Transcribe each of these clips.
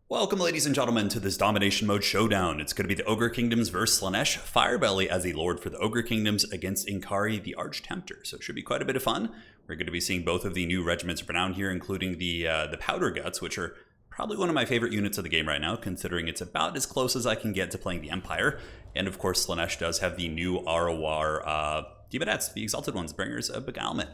Welcome, ladies and gentlemen, to this Domination Mode Showdown. It's going to be the Ogre Kingdoms versus Slaanesh, Firebelly as a Lord for the Ogre Kingdoms against Inkari, the Arch-Tempter. So it should be quite a bit of fun. We're going to be seeing both of the new regiments of renown here, including the Powder Guts, which are probably one of my favorite units of the game right now, considering it's about as close as I can get to playing the Empire. And of course, Slaanesh does have the new Arawar Demonettes, the Exalted Ones, Bringers of Beguilement.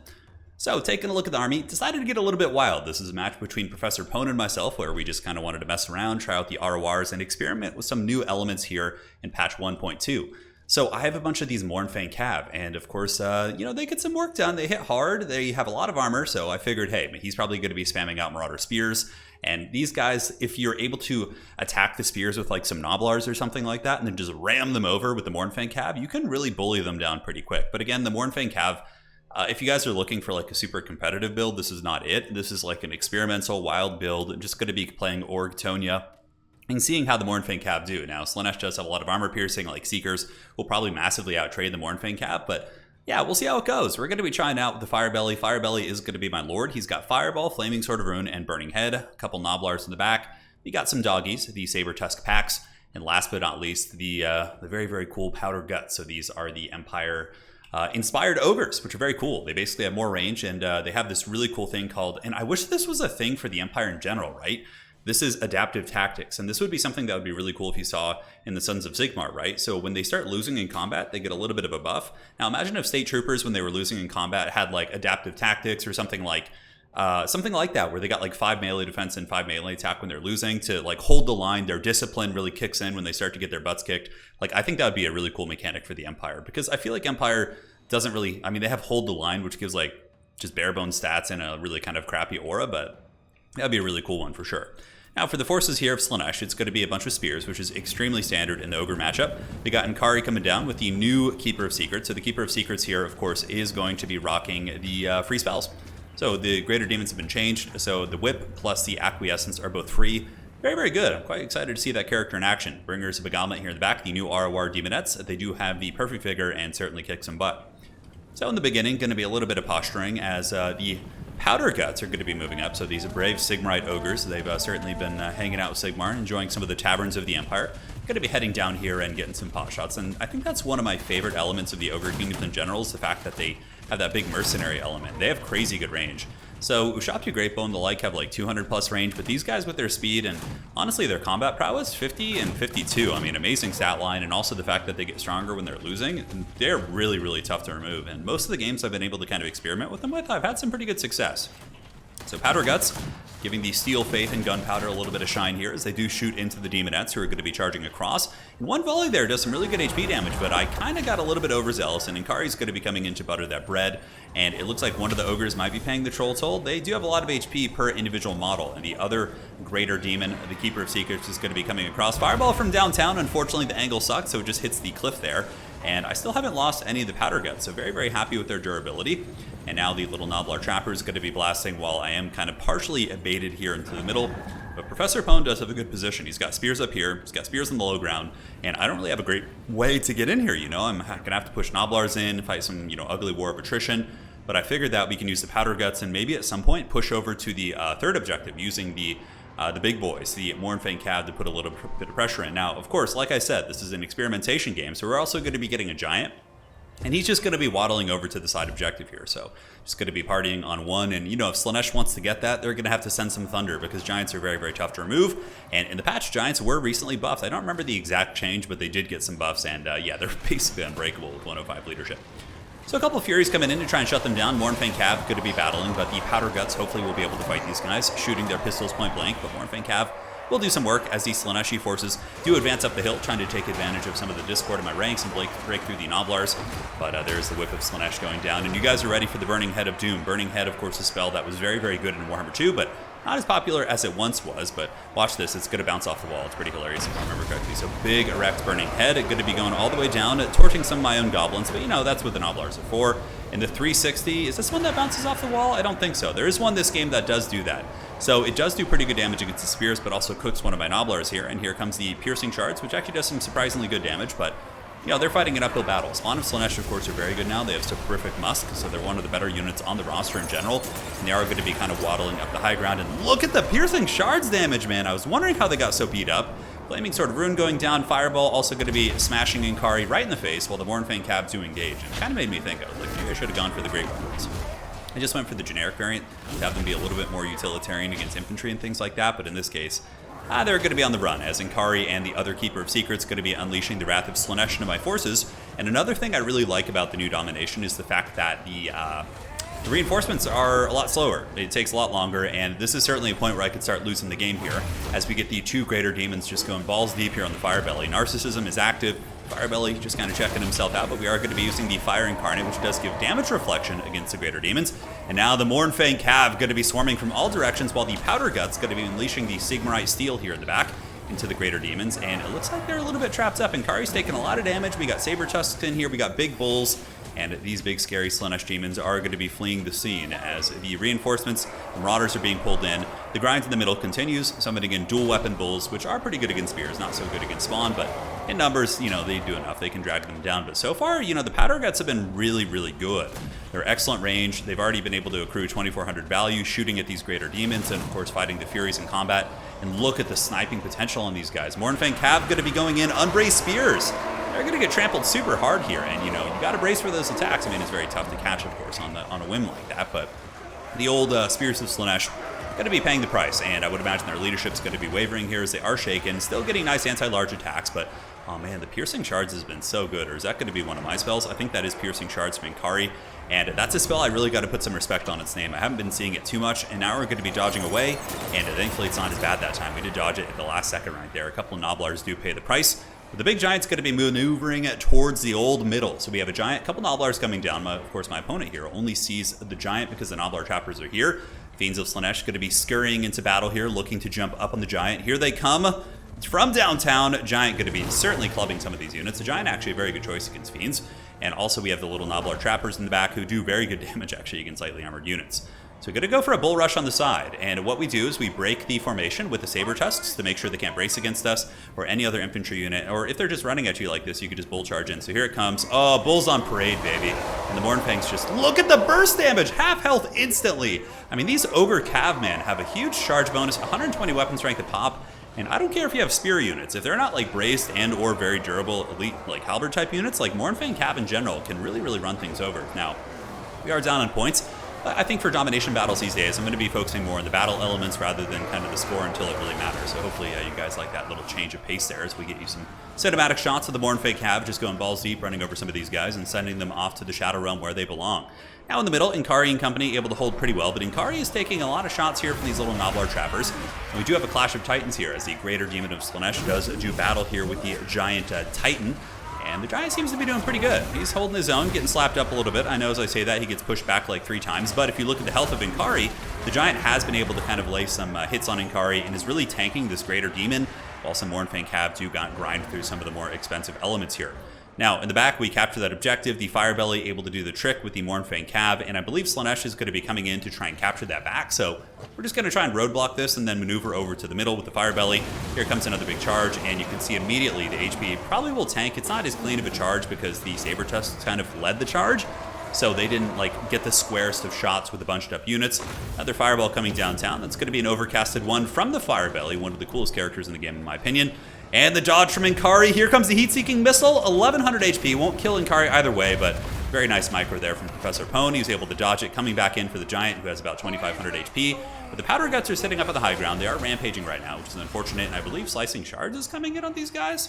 So, taking a look at the army, decided to get a little bit wild. This is a match between Professor Pone and myself, where we just kind of wanted to mess around, try out the Arawars, and experiment with some new elements here in patch 1.2. So, I have a bunch of these Mournfang Cav, and of course, they get some work done. They hit hard, they have a lot of armor, so I figured, hey, he's probably going to be spamming out Marauder Spears. And these guys, if you're able to attack the spears with like some Noblars or something like that, and then just ram them over with the Mournfang Cav, you can really bully them down pretty quick. But again, the Mournfang Cav, if you guys are looking for like a super competitive build, this is not it. This is like an experimental wild build. I'm just going to be playing OGRETONIA and seeing how the Mournfang Cav do. Now, Slaanesh does have a lot of armor piercing, like Seekers will probably massively outtrade the Mournfang Cav, but yeah, we'll see how it goes. We're going to be trying out the Firebelly. Firebelly is going to be my Lord. He's got Fireball, Flaming Sword of Rune, and Burning Head. A couple Noblars in the back. We got some doggies, the Saber Tusk Packs, and last but not least, the very, very cool Powder Guts. So these are the Empire inspired ogres, which are very cool. They basically have more range, and they have this really cool thing called, and I wish this was a thing for the Empire in general, right? This is adaptive tactics, and this would be something that would be really cool if you saw in the Sons of Sigmar, right? So when they start losing in combat, they get a little bit of a buff. Now imagine if State Troopers, when they were losing in combat, had like adaptive tactics or something like that, where they got like 5 melee defense and 5 melee attack when they're losing to like hold the line. Their discipline really kicks in when they start to get their butts kicked. Like, I think that would be a really cool mechanic for the Empire, because I feel like Empire doesn't really, they have hold the line, which gives like just bare bones stats and a really kind of crappy aura, but that'd be a really cool one for sure. Now for the forces here of Slaanesh, it's going to be a bunch of spears, which is extremely standard in the Ogre matchup. We got Inkari coming down with the new Keeper of Secrets. So the Keeper of Secrets here, of course, is going to be rocking the free spells. So the Greater Demons have been changed, so the Whip plus the Acquiescence are both free. Very, very good. I'm quite excited to see that character in action. Bringers of Beguilement here in the back, the new Arawar Demonettes. They do have the perfect vigor and certainly kick some butt. So in the beginning, going to be a little bit of posturing as the Powder Guts are going to be moving up. So these are brave Sigmarite ogres. They've certainly been hanging out with Sigmar and enjoying some of the taverns of the Empire. Going to be heading down here and getting some pot shots. And I think that's one of my favorite elements of the Ogre Kingdoms in general, is the fact that they have that big mercenary element. They have crazy good range. So Ushaptu Greatbone and the like have like 200 plus range, but these guys with their speed and honestly their combat prowess, 50 and 52. Amazing stat line, and also the fact that they get stronger when they're losing. They're really, really tough to remove. And most of the games I've been able to kind of experiment with them with, I've had some pretty good success. So Powder Guts, giving the Steel Faith and Gunpowder a little bit of shine here, as they do shoot into the Demonettes, who are going to be charging across. And one volley there does some really good HP damage, but I kind of got a little bit overzealous, and Inkari's going to be coming in to butter that bread. And it looks like one of the ogres might be paying the troll toll. They do have a lot of HP per individual model, and the other greater demon, the Keeper of Secrets, is going to be coming across. Fireball from downtown. Unfortunately, the angle sucks, so it just hits the cliff there. And I still haven't lost any of the Powder Guts, so very, very happy with their durability. And now the little Noblar Trapper is going to be blasting while I am kind of partially baited here into the middle. But Professor Pone does have a good position. He's got spears up here, he's got spears on the low ground, and I don't really have a great way to get in here, I'm going to have to push Noblars in, fight some, ugly war of attrition. But I figured that we can use the Powder Guts and maybe at some point push over to the third objective using the big boys, the Mournfang Cav, to put a little bit of pressure in. Now, of course, like I said, this is an experimentation game, so we're also going to be getting a Giant. And he's just going to be waddling over to the side objective here. So just going to be partying on one. And, if Slaanesh wants to get that, they're going to have to send some Thunder, because Giants are very, very tough to remove. And in the patch, Giants were recently buffed. I don't remember the exact change, but they did get some buffs. And yeah, they're basically unbreakable with 105 leadership. So a couple of Furies coming in to try and shut them down. Mournfang Cav going to be battling, but the Powder Guts hopefully will be able to fight these guys, shooting their pistols point blank. But Mournfang Cav will do some work as the Slaaneshi forces do advance up the hill, trying to take advantage of some of the discord in my ranks and break through the Noblars. But there's the Whip of Slaanesh going down, and you guys are ready for the Burning Head of Doom. Burning Head, of course, a spell that was very, very good in Warhammer 2, but not as popular as it once was. But watch this, it's going to bounce off the wall. It's pretty hilarious if I remember correctly. So big, erect Burning Head, going to be going all the way down, torching some of my own goblins, but that's what the Noblars are for. In the 360, is this one that bounces off the wall? I don't think so. There is one this game that does do that. So it does do pretty good damage against the spears, but also cooks one of my Noblars here. And here comes the Piercing Shards, which actually does some surprisingly good damage, but you know, they're fighting an uphill battle. Spawn of Slaanesh, of course, are very good now. They have Soporific Musk, so they're one of the better units on the roster in general. And they are going to be kind of waddling up the high ground. And look at the piercing shards damage, man. I was wondering how they got so beat up. Flaming Sword of Rune going down. Fireball also going to be smashing Inkari right in the face while the Mournfang Cavs do engage. And it kind of made me think, I was like, maybe I should have gone for the Great Weapons. I just went for the generic variant to have them be a little bit more utilitarian against infantry and things like that. But in this case, they're going to be on the run, as Inkari and the other Keeper of Secrets going to be unleashing the wrath of Slaanesh into my forces. And another thing I really like about the new domination is the fact that the reinforcements are a lot slower. It takes a lot longer, and this is certainly a point where I could start losing the game here, as we get the two Greater Demons just going balls deep here on the Firebelly. Narcissism is active. Firebelly just kind of checking himself out, but we are going to be using the Fire Incarnate, which does give damage reflection against the Greater Demons. And now the Mournfang Cav going to be swarming from all directions, while the Powder Guts going to be unleashing the Sigmarite Steel here in the back into the Greater Demons. And it looks like they're a little bit trapped up. Inkari's taking a lot of damage. We got Saber Tusks in here. We got Big Bulls. And these big, scary Slaanesh demons are going to be fleeing the scene as the reinforcements and Marauders are being pulled in. The grind in the middle continues, summoning in dual weapon bulls, which are pretty good against spears, not so good against spawn, but in numbers, you know, they do enough. They can drag them down. But so far, you know, the Powder Guts have been really, really good. They're excellent range. They've already been able to accrue 2,400 value, shooting at these Greater Demons, and of course, fighting the Furies in combat. And look at the sniping potential on these guys. Mournfang Cav going to be going in, unbraced spears. They're going to get trampled super hard here, and you know, you got to brace for those attacks. I mean, it's very tough to catch, of course, on a whim like that, but the old Spears of Slaanesh going to be paying the price, and I would imagine their leadership's going to be wavering here as they are shaken, still getting nice anti-large attacks, but oh man, the Piercing Shards has been so good. Or is that going to be one of my spells? I think that is Piercing Shards from Inkari, and that's a spell I really got to put some respect on its name. I haven't been seeing it too much, and now we're going to be dodging away, and thankfully it's not as bad that time. We did dodge it at the last second right there. A couple of Noblars do pay the price. But the big giant's going to be maneuvering towards the old middle. So we have a giant, couple Noblars coming down. Of course, my opponent here only sees the giant because the Noblar trappers are here. Fiends of Slaanesh going to be scurrying into battle here, looking to jump up on the giant. Here they come. It's from downtown. Giant going to be certainly clubbing some of these units. The giant actually a very good choice against Fiends. And also we have the little Noblar trappers in the back who do very good damage actually against lightly armored units. So we're going to go for a bull rush on the side, and what we do is we break the formation with the Saber Tusks to make sure they can't brace against us or any other infantry unit, or if they're just running at you like this, you could just bull charge in. So here it comes. Oh, bulls on parade, baby. And the Mournfangs just, look at the burst damage, half health instantly. I mean, these Ogre Cavemen have a huge charge bonus, 120 weapon strength at pop, and I don't care if you have spear units. If they're not like braced and or very durable elite like halberd type units, like Mournfang Cav in general can really run things over. Now, we are down on points. I think for domination battles these days, I'm going to be focusing more on the battle elements rather than kind of the score until it really matters. So hopefully you guys like that little change of pace there as we get you some cinematic shots of the Mournfang Cav just going balls deep, running over some of these guys and sending them off to the Shadow Realm where they belong. Now in the middle, Inkari and company able to hold pretty well, but Inkari is taking a lot of shots here from these little Noblar trappers. And we do have a Clash of Titans here as the Greater Demon of Slaanesh does do battle here with the giant Titan. And the giant seems to be doing pretty good. He's holding his own, getting slapped up a little bit. I know as I say that, he gets pushed back like 3 times. But if you look at the health of Inkari, the giant has been able to kind of lay some hits on Inkari and is really tanking this Greater Demon, while some Mournfang Cav do grind through some of the more expensive elements here. Now, in the back, we capture that objective. The Firebelly able to do the trick with the Mournfang Cav, and I believe Slaanesh is going to be coming in to try and capture that back. So we're just going to try and roadblock this and then maneuver over to the middle with the Firebelly. Here comes another big charge, and you can see immediately the HP probably will tank. It's not as clean of a charge because the Saber Tusks kind of led the charge, so they didn't like get the squarest of shots with the bunched up units. Another Fireball coming downtown. That's going to be an overcasted one from the Firebelly, one of the coolest characters in the game in my opinion. And the dodge from Inkari. Here comes the heat-seeking missile. 1100 HP. Won't kill Inkari either way, but very nice micro there from Professor Pone. He was able to dodge it, coming back in for the Giant, who has about 2500 HP. But the Powder Guts are sitting up on the high ground. They are rampaging right now, which is unfortunate. And I believe Slicing Shards is coming in on these guys.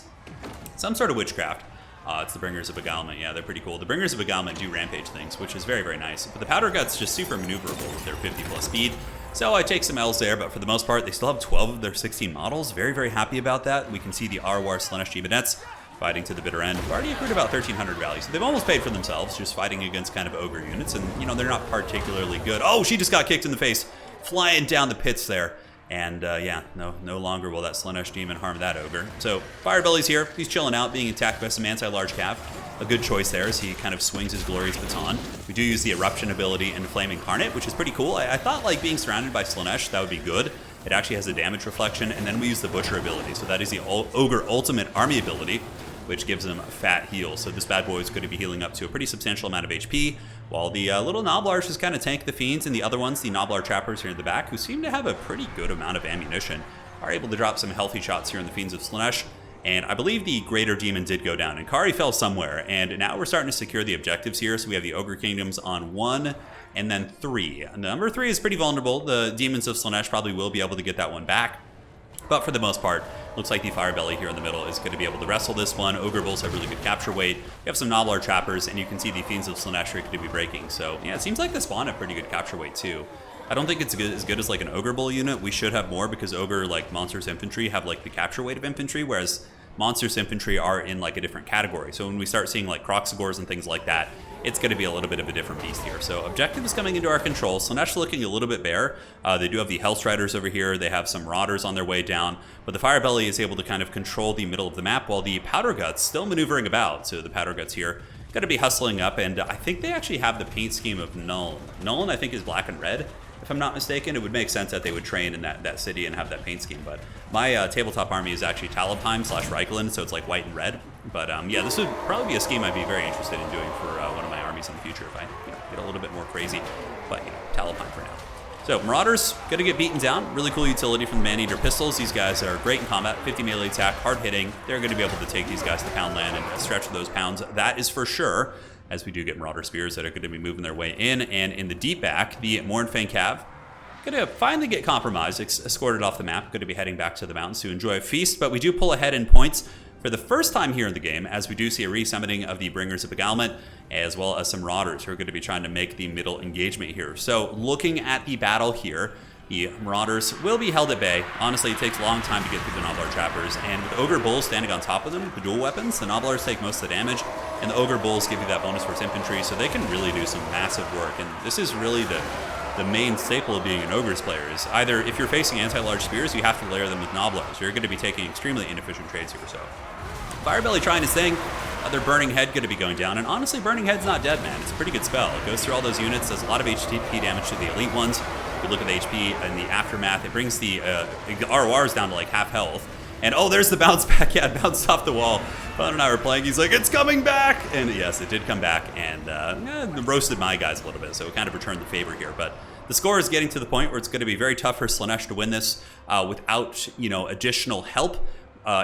Some sort of witchcraft. It's the Bringers of Beguilement. Yeah, they're pretty cool. The Bringers of Beguilement do rampage things, which is very nice. But the Powder Guts just super maneuverable with their 50+ speed. So I take some L's there, but for the most part, they still have 12 of their 16 models. Very happy about that. We can see the Arwar Slaanesh Demonettes fighting to the bitter end. We've already accrued about 1,300 value, so they've almost paid for themselves, just fighting against kind of Ogre units. And, you know, they're not particularly good. Oh, she just got kicked in the face, flying down the pits there. And, yeah, no longer will that Slaanesh Demon harm that Ogre. So Firebelly's here. He's chilling out, being attacked by some anti-large cav. A good choice there as he kind of swings his glorious baton. We do use the Eruption ability and Flame Incarnate, which is pretty cool. I thought like being surrounded by Slaanesh, that would be good. It actually has a damage reflection, and then we use the Butcher ability. So that is the Ogre Ultimate Army ability. which gives them a fat heal. So this bad boy is going to be healing up to a pretty substantial amount of HP, while the little Noblars just kind of tank the Fiends, and the other ones, the Noblar Trappers here in the back, who seem to have a pretty good amount of ammunition, are able to drop some healthy shots here in the Fiends of Slaanesh. And I believe the Greater Demon did go down. Inkari fell somewhere, and now we're starting to secure the objectives here. So we have the Ogre Kingdoms on 1 and then 3. And number 3 is pretty vulnerable. The Demons of Slaanesh probably will be able to get that one back. But for the most part, looks like the Firebelly here in the middle is going to be able to wrestle this one. Ogre Bulls have really good capture weight. You have some Noblar Trappers, and you can see the Fiends of Slaanesh are going to be breaking. So yeah, it seems like the spawn have pretty good capture weight too. I don't think it's as good as like an Ogre Bull unit. We should have more because Ogre, like Monstrous Infantry, have like the capture weight of infantry, whereas Monstrous Infantry are in like a different category. So when we start seeing like Kroxigors and things like that, it's going to be a little bit of a different beast here. So objective is coming into our control. Slaanesh looking a little bit bare. They do have the Hellstriders over here. They have some Marauders on their way down. But the Firebelly is able to kind of control the middle of the map, while the Powder Guts still maneuvering about. So the Powder Guts here going to be hustling up. And I think they actually have the paint scheme of Nuln. Nuln, I think, is black and red. If I'm not mistaken, it would make sense that they would train in that city and have that paint scheme. But my tabletop army is actually Talabheim / Reikland, so it's like white and red. But yeah, this would probably be a scheme I'd be very interested in doing for one of my armies in the future if I get a little bit more crazy. But Talabheim for now. So Marauders going to get beaten down. Really cool utility from the Man-Eater pistols. These guys are great in combat, 50 melee attack, hard hitting. They're going to be able to take these guys to pound land and stretch those pounds. That is for sure, as we do get Marauder Spears that are going to be moving their way in. And in the deep back, the Mournfang Cav going to finally get compromised, escorted off the map. Going to be heading back to the mountains to enjoy a feast, but we do pull ahead in points for the first time here in the game, as we do see a resummoning of the Bringers of Beguilement, as well as some Marauders who are going to be trying to make the middle engagement here. So looking at the battle here, the Marauders will be held at bay. Honestly, it takes a long time to get through the Noblar Trappers, and with Ogre Bulls standing on top of them, the dual weapons, the Noblars take most of the damage, and the Ogre Bulls give you that bonus force infantry, so they can really do some massive work. And this is really the main staple of being an Ogre's player is either if you're facing anti-large spears, you have to layer them with Noblars. You're going to be taking extremely inefficient trades here. So Firebelly trying his thing. Other Burning Head going to be going down. And honestly, Burning Head's not dead, man. It's a pretty good spell. It goes through all those units, does a lot of HP damage to the elite ones. If you look at the HP and the aftermath, it brings the RORs down to like half health. And oh, there's the bounce back. Yeah, it bounced off the wall. Bud and I were playing. He's like, it's coming back. And yes, it did come back and roasted my guys a little bit. So it kind of returned the favor here. But the score is getting to the point where it's going to be very tough for Slaanesh to win this without, additional help.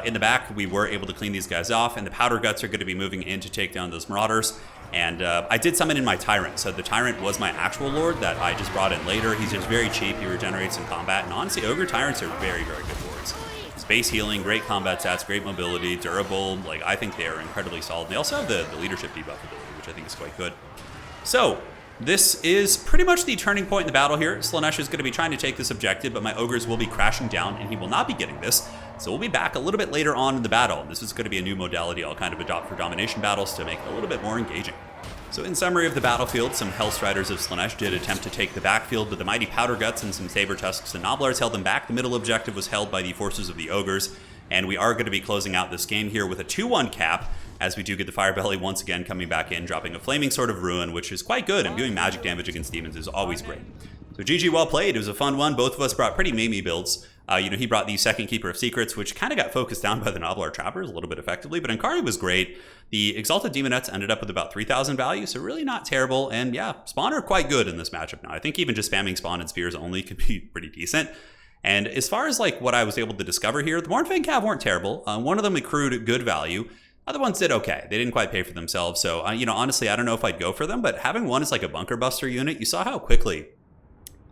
In the back, we were able to clean these guys off, and the Powder Guts are going to be moving in to take down those Marauders. And I did summon in my Tyrant. So the Tyrant was my actual Lord that I just brought in later. He's just very cheap. He regenerates in combat. And honestly, Ogre Tyrants are very, very good Lords. Space healing, great combat stats, great mobility, durable. Like, I think they are incredibly solid. And they also have the leadership debuff ability, which I think is quite good. So this is pretty much the turning point in the battle here. Slaanesh is going to be trying to take this objective, but my Ogres will be crashing down, and he will not be getting this. So we'll be back a little bit later on in the battle. This is going to be a new modality I'll kind of adopt for domination battles to make it a little bit more engaging. So in summary of the battlefield, some Hellstriders of Slaanesh did attempt to take the backfield, but the mighty Powder Guts and some Saber Tusks and Noblars held them back. The middle objective was held by the forces of the Ogres, and we are going to be closing out this game here with a 2-1 cap, as we do get the Firebelly once again coming back in, dropping a Flaming Sword of Ruin, which is quite good, and doing magic damage against demons is always great. So GG, well played. It was a fun one. Both of us brought pretty memey builds. He brought the second Keeper of Secrets, which kind of got focused down by the Noblar Trappers a little bit effectively, but Inkari was great. The Exalted Demonettes ended up with about 3,000 value, so really not terrible. And yeah, Spawn are quite good in this matchup now. I think even just spamming Spawn and Spears only could be pretty decent. And as far as like what I was able to discover here, the Mournfang Cav weren't terrible. One of them accrued good value. Other ones did okay. They didn't quite pay for themselves. So, honestly, I don't know if I'd go for them, but having one as like a Bunker Buster unit, you saw how quickly,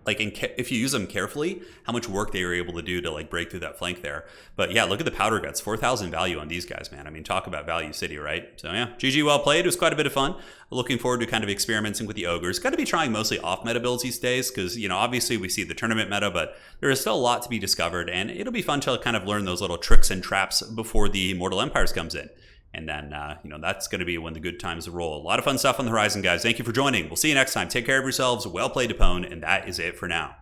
like if you use them carefully, how much work they were able to do to like break through that flank there. But yeah, look at the Powder Guts, 4,000 value on these guys, man. I mean, talk about value city, right? So yeah, GG, well played. It was quite a bit of fun. Looking forward to kind of experimenting with the Ogres. Got to be trying mostly off meta builds these days because, obviously we see the tournament meta, but there is still a lot to be discovered, and it'll be fun to kind of learn those little tricks and traps before the Mortal Empires comes in. And then, that's going to be when the good times roll. A lot of fun stuff on the horizon, guys. Thank you for joining. We'll see you next time. Take care of yourselves. Well played, Depone. And that is it for now.